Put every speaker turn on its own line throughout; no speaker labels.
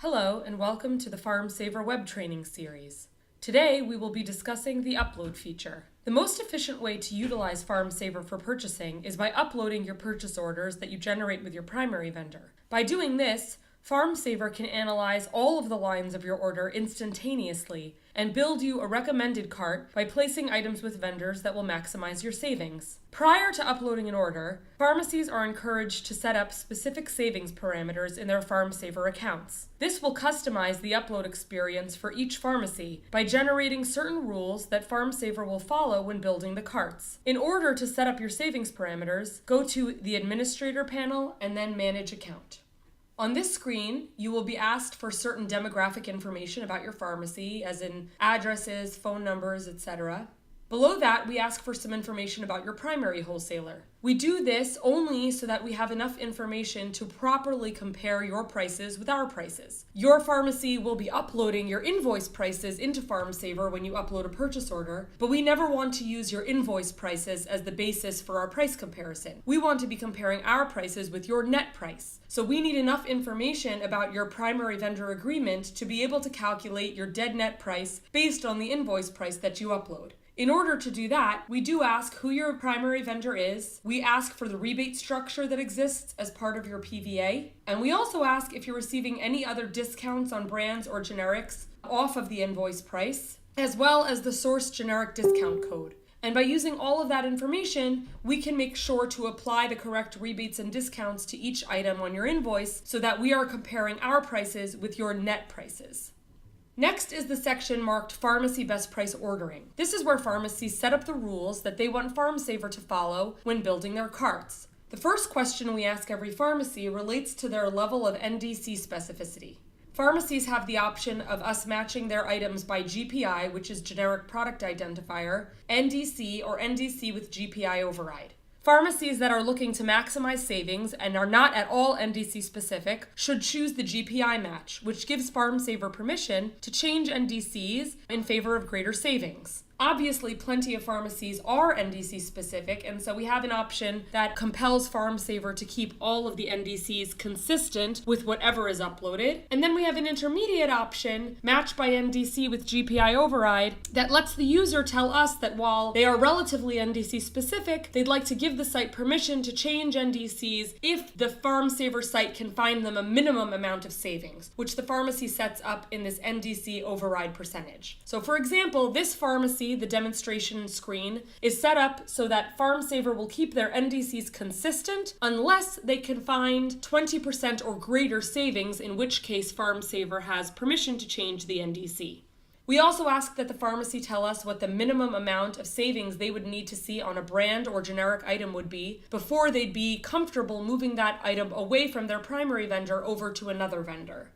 Hello and welcome to the Pharmsaver web training series. Today we will be discussing the upload feature. The most efficient way to utilize Pharmsaver for purchasing is by uploading your purchase orders that you generate with your primary vendor. By doing this, Pharmsaver can analyze all of the lines of your order instantaneously and build you a recommended cart by placing items with vendors that will maximize your savings. Prior to uploading an order, pharmacies are encouraged to set up specific savings parameters in their Pharmsaver accounts. This will customize the upload experience for each pharmacy by generating certain rules that Pharmsaver will follow when building the carts. In order to set up your savings parameters, go to the Administrator panel and then Manage Account. On this screen, you will be asked for certain demographic information about your pharmacy, as in addresses, phone numbers, etc. Below that, we ask for some information about your primary wholesaler. We do this only so that we have enough information to properly compare your prices with our prices. Your pharmacy will be uploading your invoice prices into Pharmsaver when you upload a purchase order, but we never want to use your invoice prices as the basis for our price comparison. We want to be comparing our prices with your net price. So we need enough information about your primary vendor agreement to be able to calculate your dead net price based on the invoice price that you upload. In order to do that, we do ask who your primary vendor is, we ask for the rebate structure that exists as part of your PVA, and we also ask if you're receiving any other discounts on brands or generics off of the invoice price, as well as the source generic discount code. And by using all of that information, we can make sure to apply the correct rebates and discounts to each item on your invoice so that we are comparing our prices with your net prices. Next is the section marked Pharmacy Best Price Ordering. This is where pharmacies set up the rules that they want Pharmsaver to follow when building their carts. The first question we ask every pharmacy relates to their level of NDC specificity. Pharmacies have the option of us matching their items by GPI, which is Generic Product Identifier, NDC, or NDC with GPI override. Pharmacies that are looking to maximize savings and are not at all NDC specific should choose the GPI match, which gives Pharmsaver permission to change NDCs in favor of greater savings. Obviously, plenty of pharmacies are NDC specific, and so we have an option that compels Pharmsaver to keep all of the NDCs consistent with whatever is uploaded. And then we have an intermediate option, match by NDC with GPI override, that lets the user tell us that while they are relatively NDC specific, they'd like to give the site permission to change NDCs if the Pharmsaver site can find them a minimum amount of savings, which the pharmacy sets up in this NDC override percentage. So for example, this pharmacy, the demonstration screen, is set up so that Pharmsaver will keep their NDCs consistent unless they can find 20% or greater savings, in which case Pharmsaver has permission to change the NDC. We also ask that the pharmacy tell us what the minimum amount of savings they would need to see on a brand or generic item would be before they'd be comfortable moving that item away from their primary vendor over to another vendor.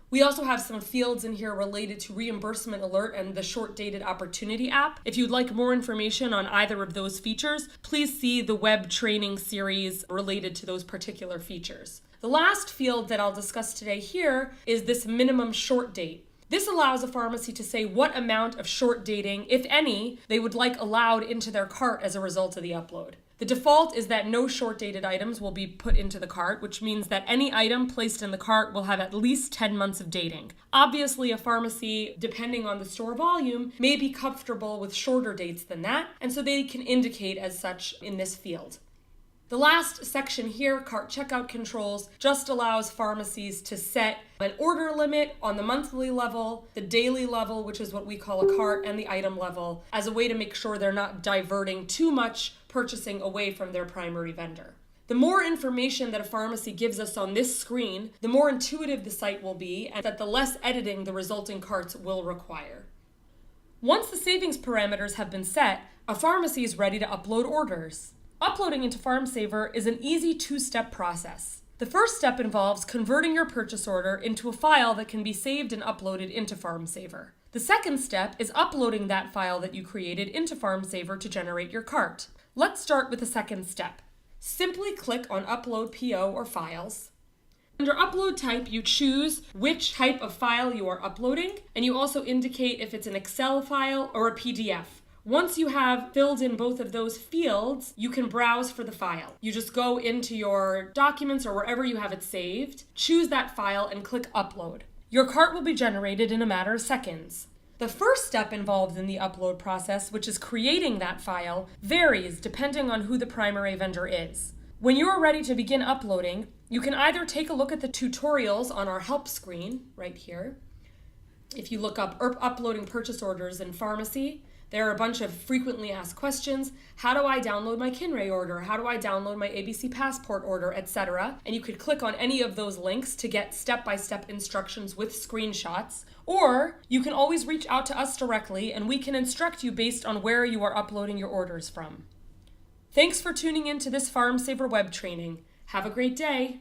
We also have some fields in here related to reimbursement alert and the short-dated opportunity app. If you'd like more information on either of those features, please see the web training series related to those particular features. The last field that I'll discuss today here is this minimum short date. This allows a pharmacy to say what amount of short dating, if any, they would like allowed into their cart as a result of the upload. The default is that no short-dated items will be put into the cart, which means that any item placed in the cart will have at least 10 months of dating. Obviously, a pharmacy, depending on the store volume, may be comfortable with shorter dates than that, and so they can indicate as such in this field. The last section here, cart checkout controls, just allows pharmacies to set an order limit on the monthly level, the daily level, which is what we call a cart, and the item level, as a way to make sure they're not diverting too much purchasing away from their primary vendor. The more information that a pharmacy gives us on this screen, the more intuitive the site will be, and that the less editing the resulting carts will require. Once the savings parameters have been set, a pharmacy is ready to upload orders. Uploading into Pharmsaver is an easy two-step process. The first step involves converting your purchase order into a file that can be saved and uploaded into Pharmsaver. The second step is uploading that file that you created into Pharmsaver to generate your cart. Let's start with the second step. Simply click on Upload PO or Files. Under Upload Type, you choose which type of file you are uploading, and you also indicate if it's an Excel file or a PDF. Once you have filled in both of those fields, you can browse for the file. You just go into your documents or wherever you have it saved, choose that file and click Upload. Your cart will be generated in a matter of seconds. The first step involved in the upload process, which is creating that file, varies depending on who the primary vendor is. When you are ready to begin uploading, you can either take a look at the tutorials on our help screen right here. If you look up uploading purchase orders in pharmacy, there are a bunch of frequently asked questions. How do I download my Kinray order? How do I download my ABC Passport order, etc.? And you could click on any of those links to get step-by-step instructions with screenshots. Or you can always reach out to us directly and we can instruct you based on where you are uploading your orders from. Thanks for tuning in to this Pharmsaver web training. Have a great day.